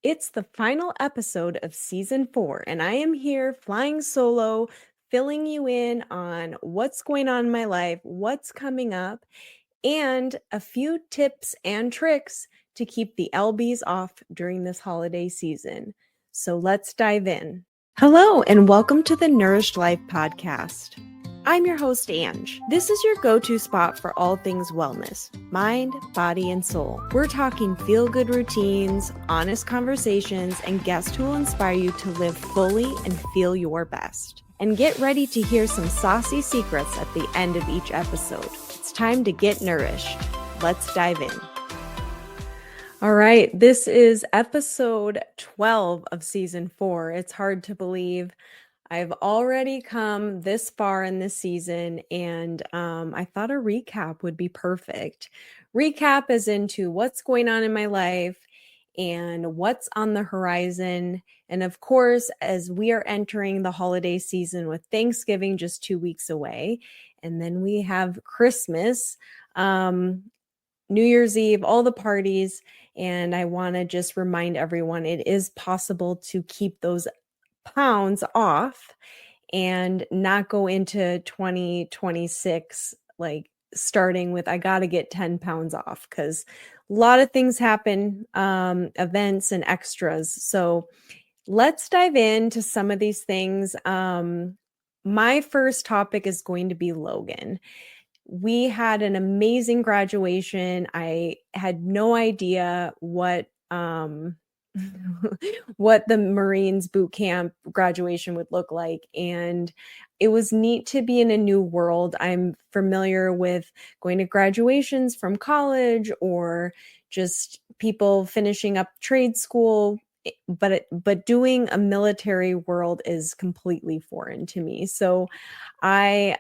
It's the final episode of season 4, and I am here flying solo, filling you in on what's going on in my life, what's coming up, and a few tips and tricks to keep the LBs off during this holiday season. So let's dive in. Hello, and welcome to the Nourished Life podcast. I'm your host, Ange. This is your go-to spot for all things wellness, mind, body, and soul. We're talking feel-good routines, honest conversations, and guests who will inspire you to live fully and feel your best. And get ready to hear some saucy secrets at the end of each episode. It's time to get nourished. Let's dive in. All right, this is episode 12 of season 4. It's hard to believe I've already come this far in this season, and I thought a recap would be perfect. Recap as into what's going on in my life and what's on the horizon. And of course, as we are entering the holiday season with Thanksgiving just 2 weeks away, and then we have Christmas, New Year's Eve, all the parties. And I want to just remind everyone it is possible to keep those pounds off and not go into 2026 like starting with I got to get 10 pounds off, because a lot of things happen, events and extras. So let's dive into some of these things. My first topic is going to be Logan. We had an amazing graduation. I had no idea what what the Marines boot camp graduation would look like. And it was neat to be in a new world. I'm familiar with going to graduations from college or just people finishing up trade school, but doing a military world is completely foreign to me. So I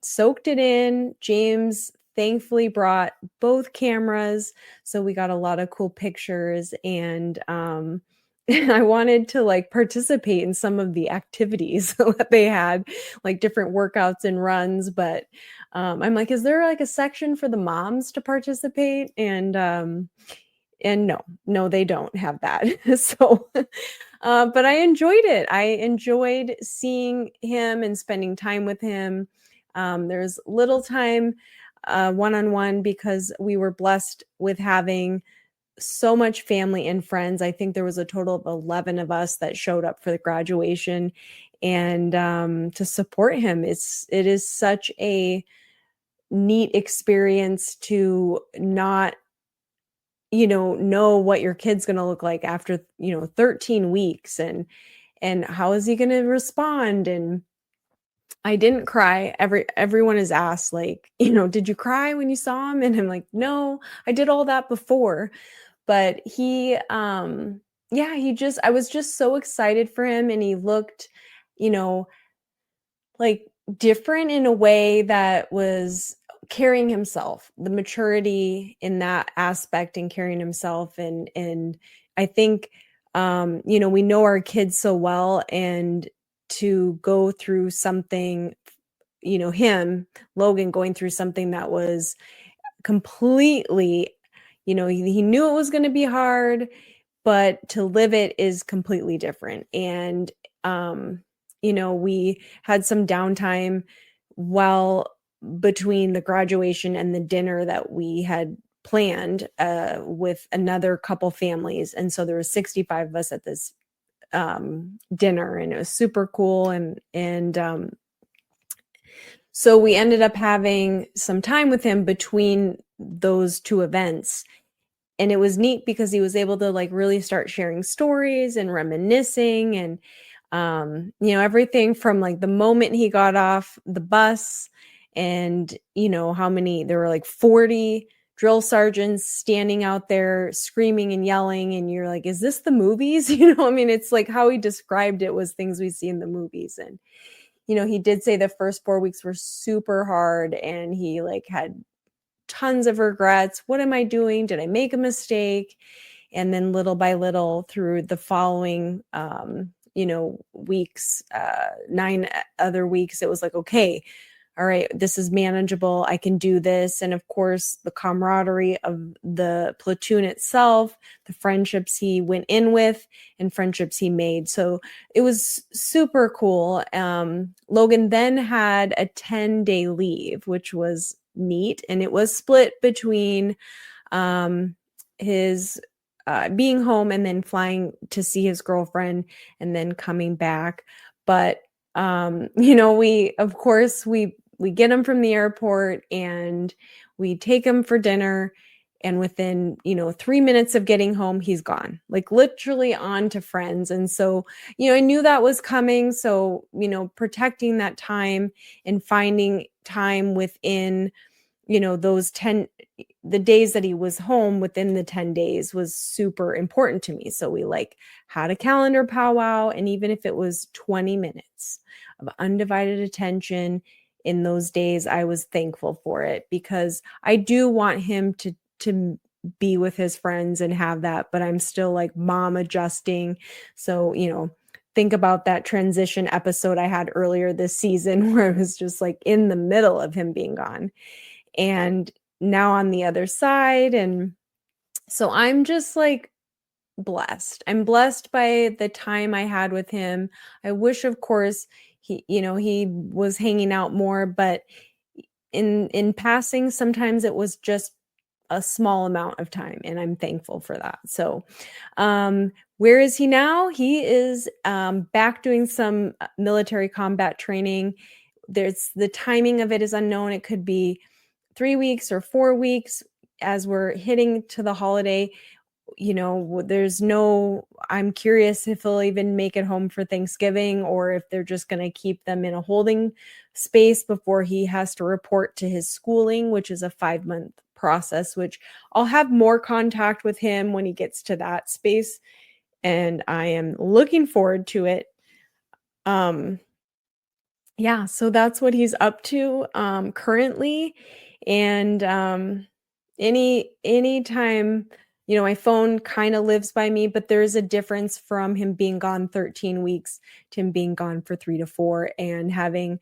soaked it in. James thankfully brought both cameras, so we got a lot of cool pictures, and I wanted to like participate in some of the activities that they had, like different workouts and runs, but I'm like, is there like a section for the moms to participate? And no, they don't have that. So but I enjoyed it. I enjoyed seeing him and spending time with him. There's little time one-on-one because we were blessed with having so much family and friends. I think there was a total of 11 of us that showed up for the graduation, and to support him. It is such a neat experience to not know what your kid's going to look like after 13 weeks, and how is he going to respond. And I didn't cry. Everyone is asked, like, did you cry when you saw him? And I'm like, no, I did all that before. But I was just so excited for him. And he looked, like different in a way that was carrying himself, the maturity in that aspect and carrying himself. And I think, we know our kids so well, and to go through something, Logan going through something that was completely, he knew it was going to be hard, but to live it is completely different. And, we had some downtime while between the graduation and the dinner that we had planned with another couple families. And so there were 65 of us at this dinner, and it was super cool. And so we ended up having some time with him between those two events. And it was neat because he was able to like really start sharing stories and reminiscing, and everything from like the moment he got off the bus, and how many there were, like 40 drill sergeants standing out there screaming and yelling, and you're like, is this the movies? It's like how he described it was things we see in the movies. And he did say the first 4 weeks were super hard, and he like had tons of regrets. What am I doing? Did I make a mistake? And then little by little through the following weeks, 9 other weeks, it was like, okay, all right, this is manageable. I can do this. And of course, the camaraderie of the platoon itself, the friendships he went in with and friendships he made. So it was super cool. Logan then had a 10-day leave, which was neat. And it was split between his being home and then flying to see his girlfriend and then coming back. But we of course we get him from the airport and we take him for dinner, and within 3 minutes of getting home, he's gone, like literally on to friends. And so I knew that was coming. So protecting that time and finding time within those the days that he was home within the 10 days was super important to me. So we had a calendar powwow, and even if it was 20 minutes of undivided attention in those days, I was thankful for it, because I do want him to be with his friends and have that, but I'm still like mom adjusting. So, think about that transition episode I had earlier this season where it was just like in the middle of him being gone, and now on the other side. And so I'm just like blessed. I'm blessed by the time I had with him. I wish, of course, he was hanging out more, but in passing, sometimes it was just a small amount of time, and I'm thankful for that. So, where is he now? He is back doing some military combat training. The timing of it is unknown. It could be 3 weeks or 4 weeks as we're hitting to the holiday. I'm curious if he'll even make it home for Thanksgiving, or if they're just going to keep them in a holding space before he has to report to his schooling, which is a 5-month process, which I'll have more contact with him when he gets to that space. And I am looking forward to it. Yeah, so that's what he's up to currently. And anytime, my phone kind of lives by me, but there's a difference from him being gone 13 weeks to him being gone for 3 to 4 and having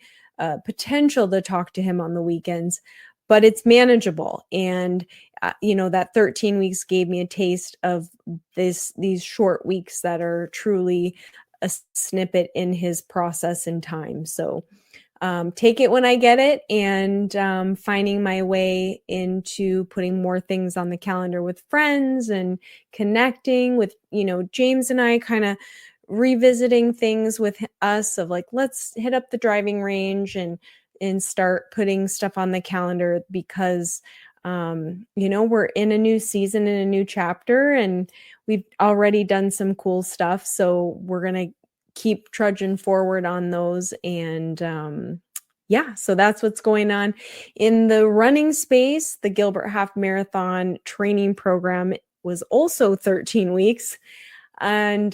potential to talk to him on the weekends. But it's manageable. And that 13 weeks gave me a taste of these short weeks that are truly a snippet in his process and time. So take it when I get it, and finding my way into putting more things on the calendar with friends and connecting with, James and I kind of revisiting things with us of like, let's hit up the driving range and start putting stuff on the calendar, because we're in a new season and a new chapter, and we've already done some cool stuff. So we're going to keep trudging forward on those. And so that's what's going on in the running space. The Gilbert Half Marathon training program was also 13 weeks. And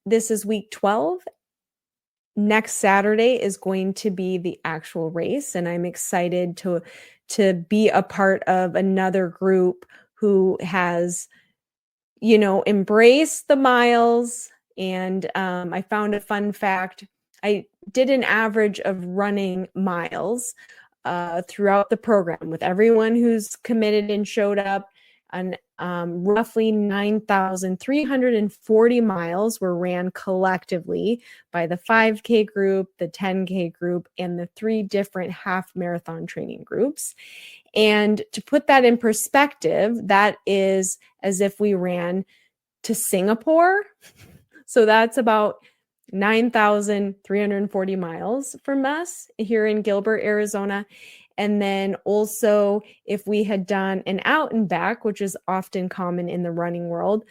this is week 12. Next Saturday is going to be the actual race, and I'm excited to be a part of another group who has, embraced the miles. And I found a fun fact. I did an average of running miles throughout the program with everyone who's committed and showed up. And roughly 9,340 miles were ran collectively by the 5K group, the 10K group, and the 3 different half marathon training groups. And to put that in perspective, that is as if we ran to Singapore. So that's about 9,340 miles from us here in Gilbert, Arizona. And then also, if we had done an out and back, which is often common in the running world,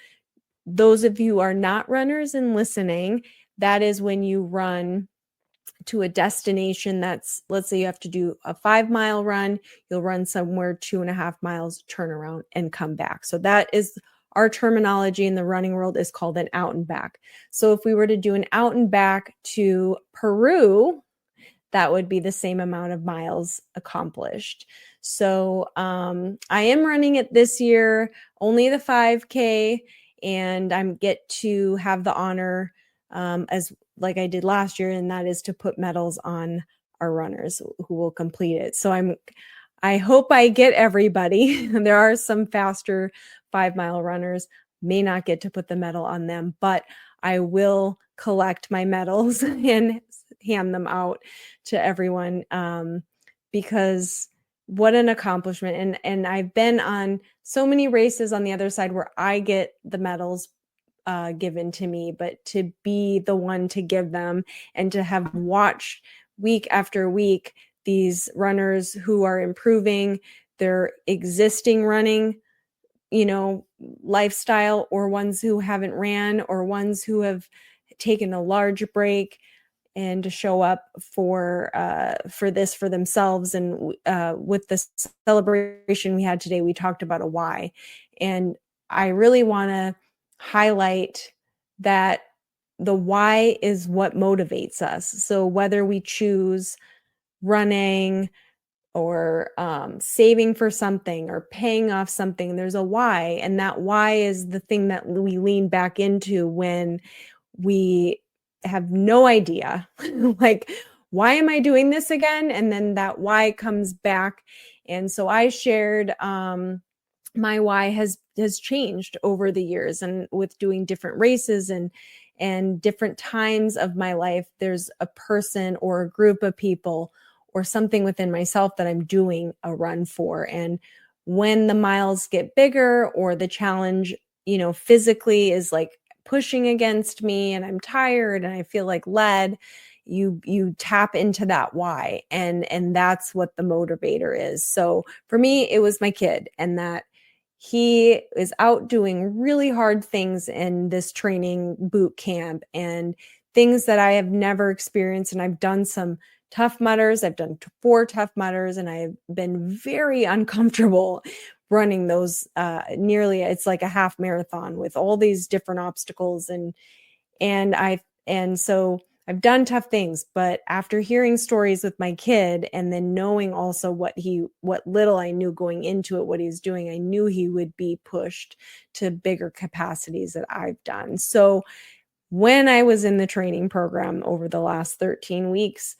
those of you who are not runners and listening, that is when you run to a destination that's, let's say you have to do a 5-mile run, you'll run somewhere 2.5 miles, turn around and come back. So that is our terminology in the running world, is called an out and back. So if we were to do an out and back to Peru, that would be the same amount of miles accomplished. So I am running it this year, only the 5K, and I get to have the honor as like I did last year, and that is to put medals on are runners who will complete it. So I hope I get everybody. There are some faster 5-mile runners, may not get to put the medal on them, but I will collect my medals and hand them out to everyone, because what an accomplishment. And I've been on so many races on the other side where I get the medals given to me, but to be the one to give them and to have watched week after week these runners who are improving their existing running, lifestyle, or ones who haven't ran, or ones who have taken a large break, and to show up for this for themselves. And with the celebration we had today, we talked about a why, and I really want to highlight that the why is what motivates us. So whether we choose running or saving for something or paying off something, there's a why, and that why is the thing that we lean back into when we have no idea like, why am I doing this again? And then that why comes back. And so I shared my why has changed over the years, and with doing different races and different times of my life, there's a person or a group of people or something within myself that I'm doing a run for. And when the miles get bigger, or the challenge, physically is like pushing against me, and I'm tired and I feel like lead, you tap into that why, and that's what the motivator is. So for me, it was my kid, and that he is out doing really hard things in this training boot camp, and things that I have never experienced. And I've done some tough mudders. I've done 4 tough mudders, and I've been very uncomfortable running those it's like a half marathon with all these different obstacles. And so I've done tough things, but after hearing stories with my kid, and then knowing also what little I knew going into it, what he's doing, I knew he would be pushed to bigger capacities that I've done. So when I was in the training program over the last 13 weeks,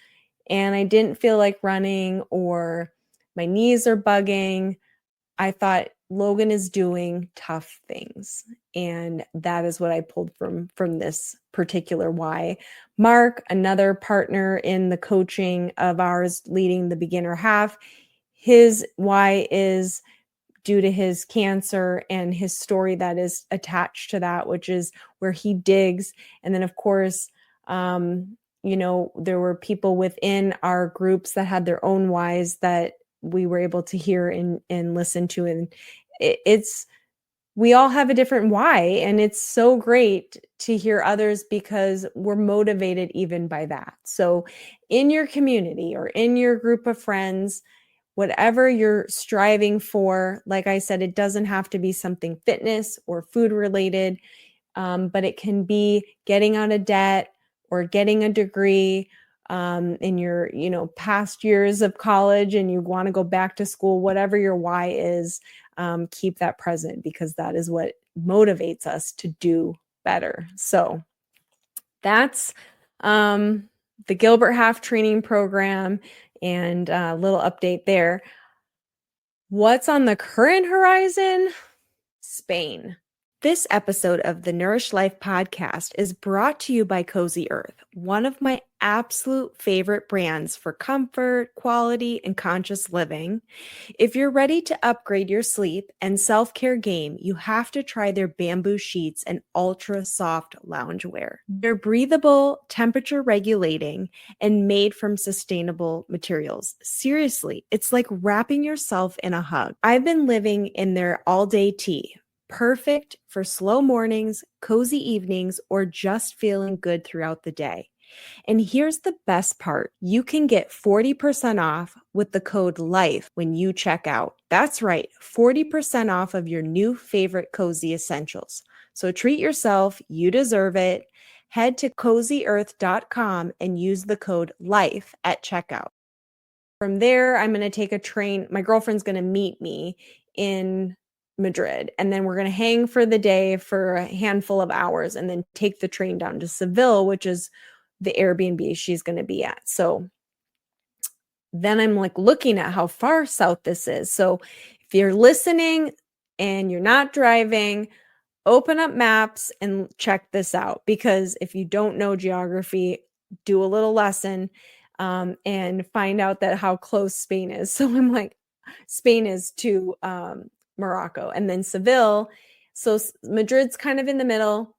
and I didn't feel like running, or my knees are bugging, I thought, Logan is doing tough things. And that is what I pulled from this particular why. Mark, another partner in the coaching of ours leading the beginner half, his why is due to his cancer and his story that is attached to that, which is where he digs. And then, of course, there were people within our groups that had their own whys that we were able to hear and listen to. And we all have a different why. And it's so great to hear others, because we're motivated even by that. So in your community or in your group of friends, whatever you're striving for, like I said, it doesn't have to be something fitness or food related, but it can be getting out of debt or getting a degree in your past years of college, and you want to go back to school. Whatever your why is, keep that present, because that is what motivates us to do better. So that's the Gilbert Half Training Program, and a little update there. What's on the current horizon? Spain. This episode of the Nourish Life podcast is brought to you by Cozy Earth, one of my absolute favorite brands for comfort, quality, and conscious living. If you're ready to upgrade your sleep and self-care game, you have to try their bamboo sheets and ultra soft loungewear. They're breathable, temperature regulating, and made from sustainable materials. Seriously, it's like wrapping yourself in a hug. I've been living in their all-day tea. Perfect for slow mornings, cozy evenings, or just feeling good throughout the day. And here's the best part. You can get 40% off with the code LIFE when you check out. That's right, 40% off of your new favorite cozy essentials. So treat yourself, you deserve it. Head to cozyearth.com and use the code LIFE at checkout. From there, I'm going to take a train. My girlfriend's going to meet me in Madrid, and then we're going to hang for the day for a handful of hours, and then take the train down to Seville, which is the Airbnb she's going to be at. So then I'm like looking at how far south this is. So if you're listening and you're not driving, open up maps and check this out, because if you don't know geography, do a little lesson and find out that how close Spain is. So I'm like, Spain is to Morocco, and then Seville. So Madrid's kind of in the middle.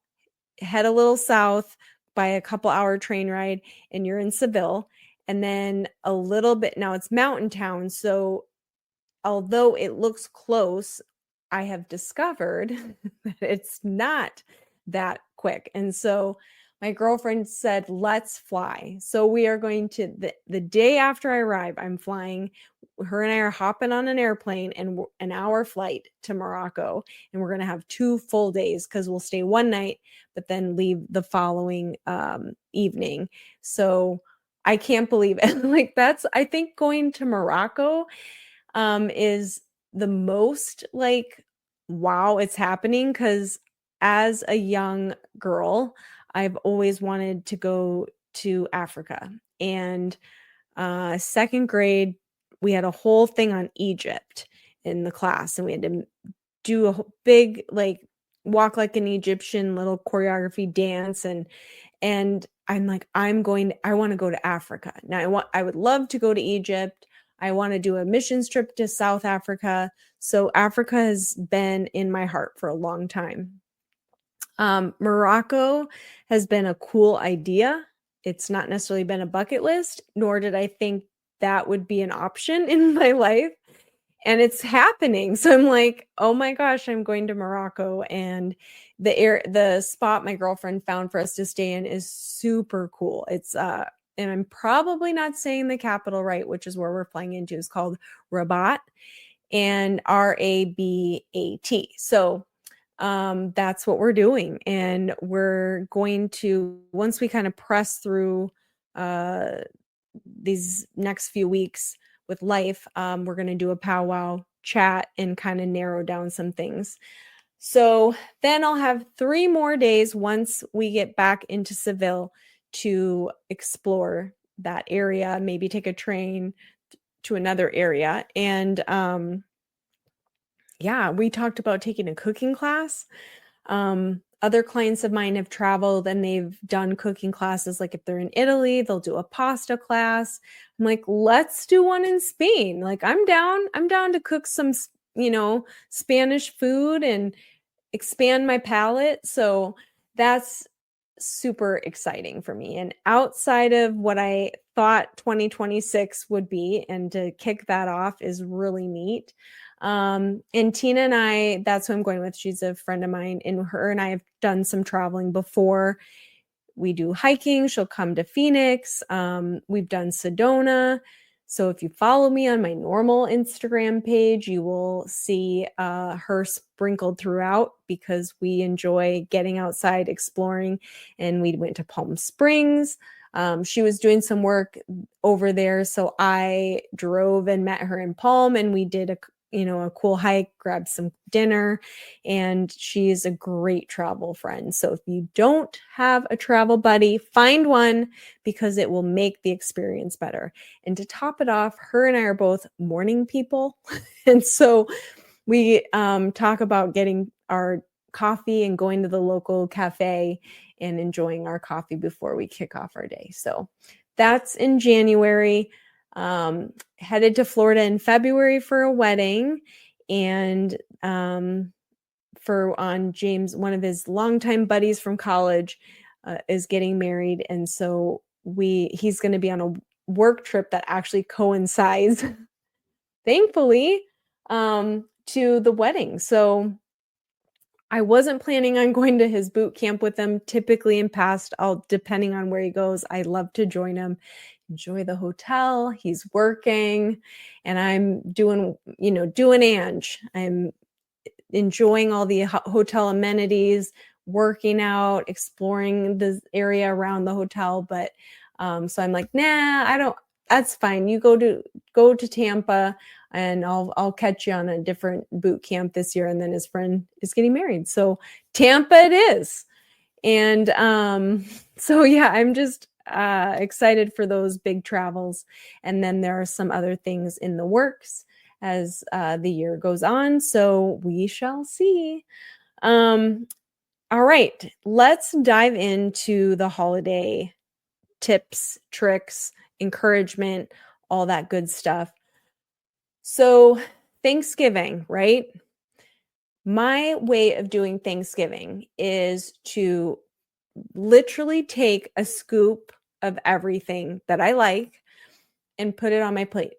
Head a little south by a couple hour train ride, and you're in Seville. And then a little bit, now it's mountain town. So although it looks close, I have discovered that it's not that quick. And so my girlfriend said, let's fly. So we are going to, the day after I arrive, I'm flying. Her and I are hopping on an airplane and an hour flight to Morocco. And we're going to have 2 full days, because we'll stay one night, but then leave the following evening. So I can't believe it. Like, that's, I think going to Morocco is the most like, wow, it's happening. Because as a young girl, I've always wanted to go to Africa. And second grade, we had a whole thing on Egypt in the class, and we had to do a big, like, walk like an Egyptian little choreography dance. And I'm like, I want to go to Africa. Now I would love to go to Egypt. I want to do a missions trip to South Africa. So Africa has been in my heart for a long time. Morocco has been a cool idea. It's not necessarily been a bucket list, nor did I think that would be an option in my life. And it's happening. So I'm like, oh my gosh, I'm going to Morocco. And the spot my girlfriend found for us to stay in is super cool. It's and I'm probably not saying the capital right, which is where we're flying into, is called Rabat, and Rabat. So that's what we're doing. And we're going to, once we kind of press through these next few weeks with life, we're going to do a powwow chat and kind of narrow down some things. So then I'll have 3 more days once we get back into Seville to explore that area, maybe take a train to another area. And yeah, we talked about taking a cooking class. Other clients of mine have traveled and they've done cooking classes. Like if they're in Italy, they'll do a pasta class. I'm like, let's do one in Spain. Like I'm down to cook some, Spanish food and expand my palate. So that's super exciting for me. And outside of what I thought 2026 would be, and to kick that off is really neat. And Tina and I, that's who I'm going with. She's a friend of mine, and her and I have done some traveling before. We do hiking. She'll come to Phoenix. We've done Sedona. So if you follow me on my normal Instagram page, you will see her sprinkled throughout, because we enjoy getting outside, exploring. And we went to Palm Springs. She was doing some work over there. So I drove and met her in Palm, and we did a cool hike, grabbed some dinner, and she's a great travel friend. So if you don't have a travel buddy, find one, because it will make the experience better. And to top it off, her and I are both morning people. And so we talk about getting our coffee and going to the local cafe and enjoying our coffee before we kick off our day. So that's in January. Headed to Florida in February for a wedding, and on James, one of his longtime buddies from college, is getting married, and so he's going to be on a work trip that actually coincides, thankfully, to the wedding. So I wasn't planning on going to his boot camp with him. Typically in past, depending on where he goes, I love to join him. Enjoy the hotel. He's working, and I'm doing Ange. I'm enjoying all the hotel amenities, working out, exploring the area around the hotel. But so I'm like, nah, I don't. That's fine. You go to Tampa, and I'll catch you on a different boot camp this year. And then his friend is getting married, so Tampa it is. And so yeah, excited for those big travels. And then there are some other things in the works as the year goes on. So we shall see. All right, let's dive into the holiday tips, tricks, encouragement, all that good stuff. So, Thanksgiving, right? My way of doing Thanksgiving is to literally take a scoop of everything that I like and put it on my plate,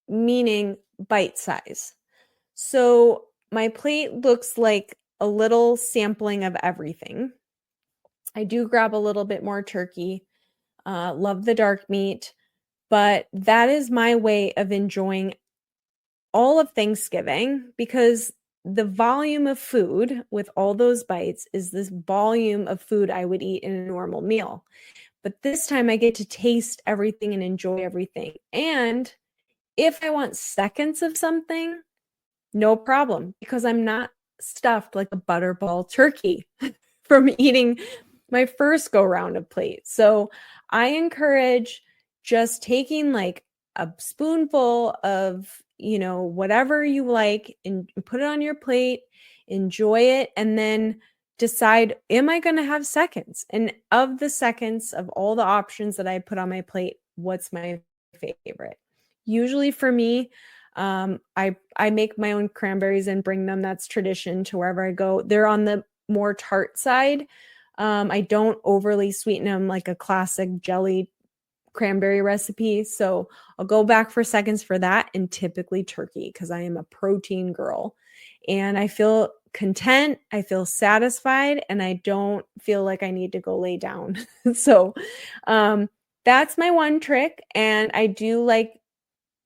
meaning bite size. So, my plate looks like a little sampling of everything. I do grab a little bit more turkey. Love the dark meat, but that is my way of enjoying all of Thanksgiving because the volume of food with all those bites is this volume of food I would eat in a normal meal. But this time I get to taste everything and enjoy everything. And if I want seconds of something, no problem because I'm not stuffed like a butterball turkey from eating my first go round of plates. So I encourage just taking like a spoonful of, whatever you like and put it on your plate, enjoy it, and then decide, am I going to have seconds? And of the seconds of all the options that I put on my plate, what's my favorite? Usually for me, I make my own cranberries and bring them. That's tradition to wherever I go. They're on the more tart side. I don't overly sweeten them like a classic jelly cranberry recipe. So I'll go back for seconds for that and typically turkey because I am a protein girl and I feel content. I feel satisfied and I don't feel like I need to go lay down. So that's my one trick. And I do like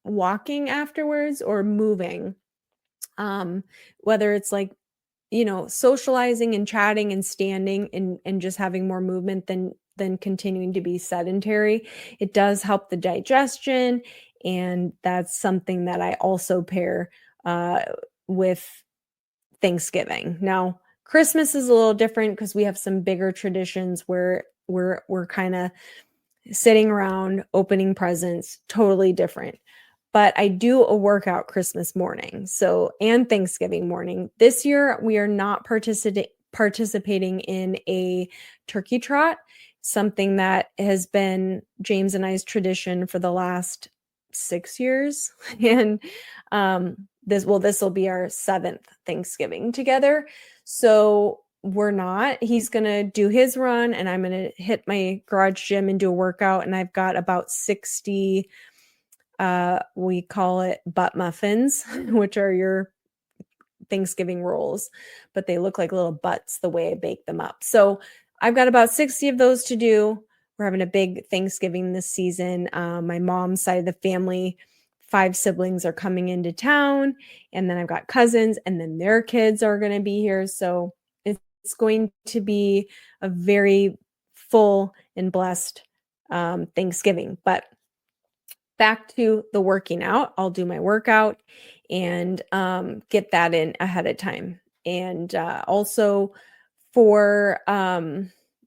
walking afterwards or moving. Whether it's like socializing and chatting and standing and just having more movement than continuing to be sedentary. It does help the digestion, and that's something that I also pair with Thanksgiving. Now, Christmas is a little different because we have some bigger traditions where we're kind of sitting around opening presents, totally different. But I do a workout Christmas morning, and Thanksgiving morning. This year, we are not participating in a turkey trot, something that has been James and I's tradition for the last 6 years. And this will be our 7th Thanksgiving together. So we're not. He's going to do his run, and I'm going to hit my garage gym and do a workout. And I've got about 60 we call it butt muffins, which are your Thanksgiving rolls, but they look like little butts the way I bake them up. So I've got about 60 of those to do. We're having a big Thanksgiving this season. My mom's side of the family, 5 siblings are coming into town, and then I've got cousins, and then their kids are going to be here. So it's going to be a very full and blessed Thanksgiving. But back to the working out, I'll do my workout and get that in ahead of time. And also for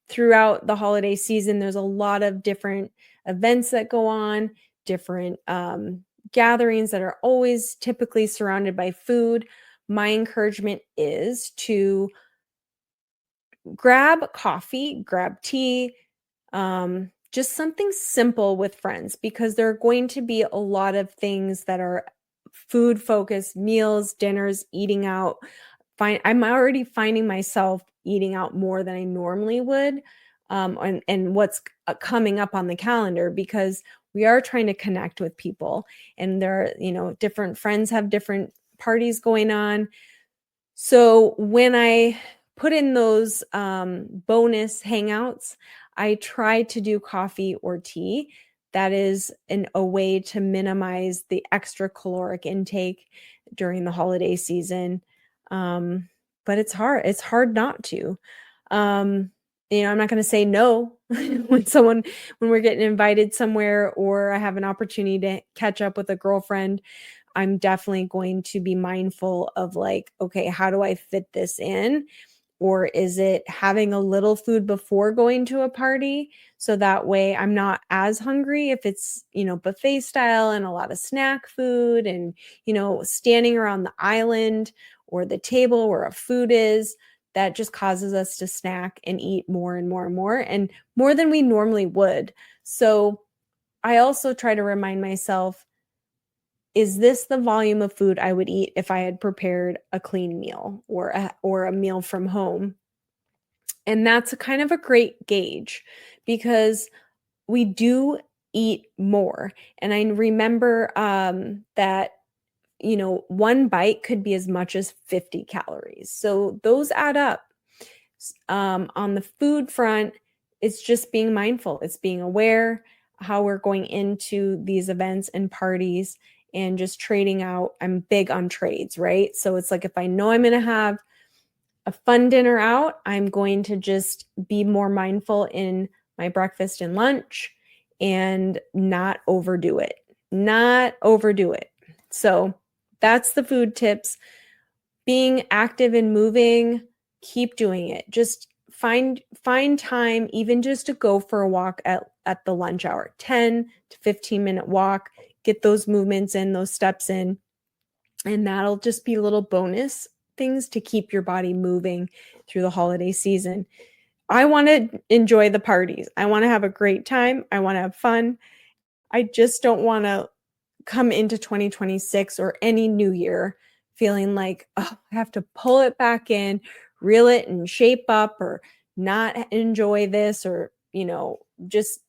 throughout the holiday season, there's a lot of different events that go on, different gatherings that are always typically surrounded by food. My encouragement is to grab coffee, grab tea, just something simple with friends because there are going to be a lot of things that are food focused, meals, dinners, eating out. I'm already finding myself eating out more than I normally would, and what's coming up on the calendar because we are trying to connect with people, and there are different friends have different parties going on. So when I put in those bonus hangouts, I try to do coffee or tea. That is a way to minimize the extra caloric intake during the holiday season. But it's hard. It's hard not to. I'm not going to say no when we're getting invited somewhere or I have an opportunity to catch up with a girlfriend. I'm definitely going to be mindful of like, okay, how do I fit this in? Or is it having a little food before going to a party? So that way I'm not as hungry if it's, buffet style and a lot of snack food and, standing around the island or the table where a food is, that just causes us to snack and eat more and more and more, and more than we normally would. So I also try to remind myself, is this the volume of food I would eat if I had prepared a clean meal or a meal from home? And that's a kind of a great gauge because we do eat more. And I remember that, one bite could be as much as 50 calories. So those add up. On the food front, it's just being mindful. It's being aware how we're going into these events and parties and just trading out. I'm big on trades, right? So it's like if I know I'm going to have a fun dinner out, I'm going to just be more mindful in my breakfast and lunch and not overdo it. Not overdo it. So that's the food tips. Being active and moving, keep doing it. Just find time even just to go for a walk at the lunch hour. 10 to 15-minute walk. Get those movements in, those steps in. And that'll just be little bonus things to keep your body moving through the holiday season. I want to enjoy the parties. I want to have a great time. I want to have fun. I just don't want to come into 2026 or any new year feeling like, oh, I have to pull it back in, reel it and shape up, or not enjoy this, or, just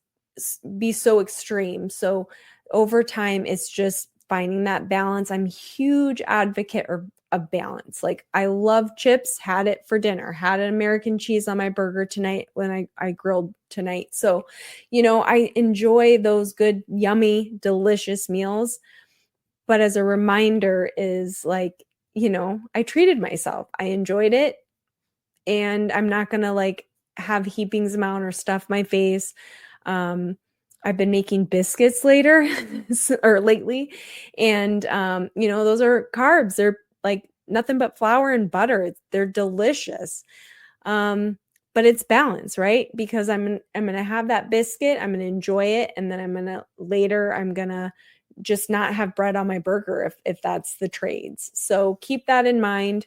be so extreme. So over time, it's just finding that balance. I'm a huge advocate of balance. Like I love chips, had it for dinner, had an American cheese on my burger tonight when I grilled tonight. So, I enjoy those good, yummy, delicious meals. But as a reminder is like, I treated myself. I enjoyed it. And I'm not going to like have heapings amount or stuff my face. I've been making biscuits later or lately. And, those are carbs. They're like nothing but flour and butter. They're delicious. But it's balance, right? Because I'm going to have that biscuit. I'm going to enjoy it. And then I'm going to just not have bread on my burger if that's the trades. So keep that in mind.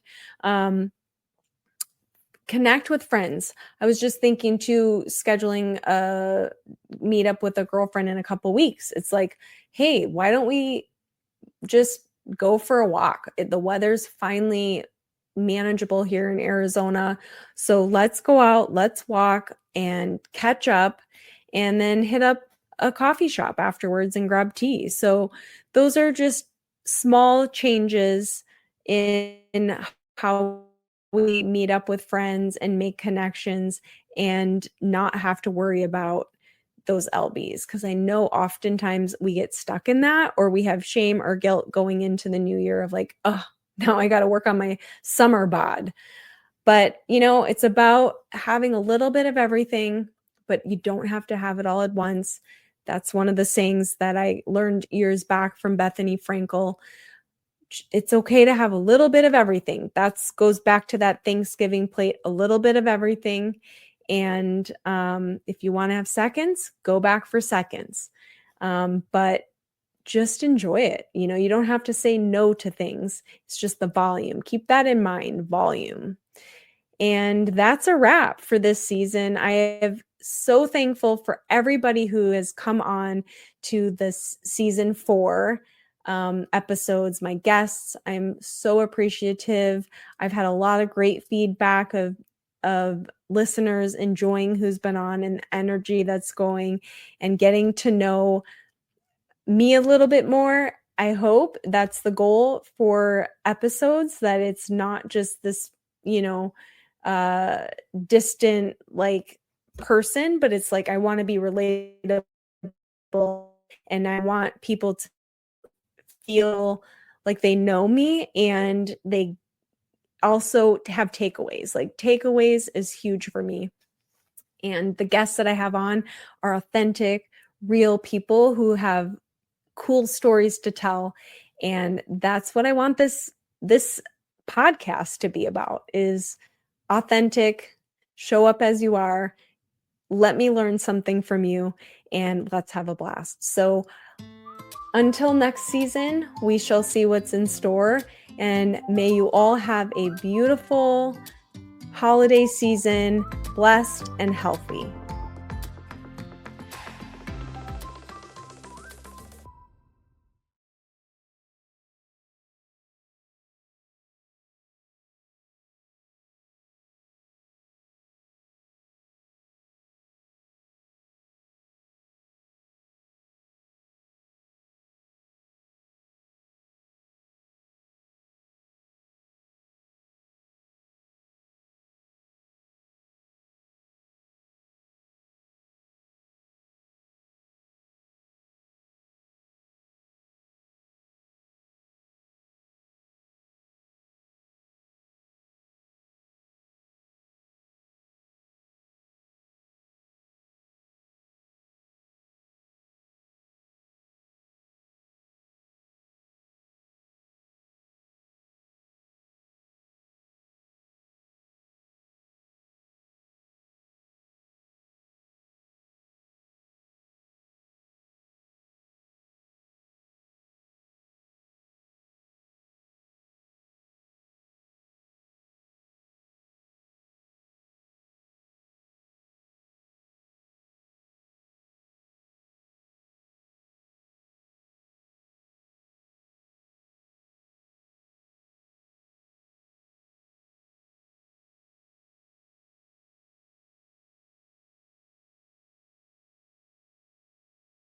Connect with friends. I was just thinking too, scheduling a meetup with a girlfriend in a couple weeks. It's like, hey, why don't we just go for a walk? The weather's finally manageable here in Arizona. So let's go out, let's walk and catch up, and then hit up a coffee shop afterwards and grab tea. So those are just small changes in how we meet up with friends and make connections and not have to worry about those LBs, because I know oftentimes we get stuck in that, or we have shame or guilt going into the new year of like, oh, now I got to work on my summer bod. But, it's about having a little bit of everything, but you don't have to have it all at once. That's one of the sayings that I learned years back from Bethany Frankel. It's okay to have a little bit of everything. That goes back to that Thanksgiving plate, a little bit of everything. And if you want to have seconds, go back for seconds. But just enjoy it. You don't have to say no to things. It's just the volume. Keep that in mind, volume. And that's a wrap for this season. I am so thankful for everybody who has come on to this season 4 episodes, my guests. I'm so appreciative. I've had a lot of great feedback of listeners enjoying who's been on, and the energy that's going, and getting to know me a little bit more. I hope that's the goal for episodes, that it's not just this, distant like person, but it's like I want to be relatable, and I want people to feel like they know me, and they also have takeaways. Like takeaways is huge for me. And the guests that I have on are authentic, real people who have cool stories to tell. And that's what I want this podcast to be about, is authentic, show up as you are, let me learn something from you, and let's have a blast. So until next season, we shall see what's in store, and may you all have a beautiful holiday season, blessed and healthy.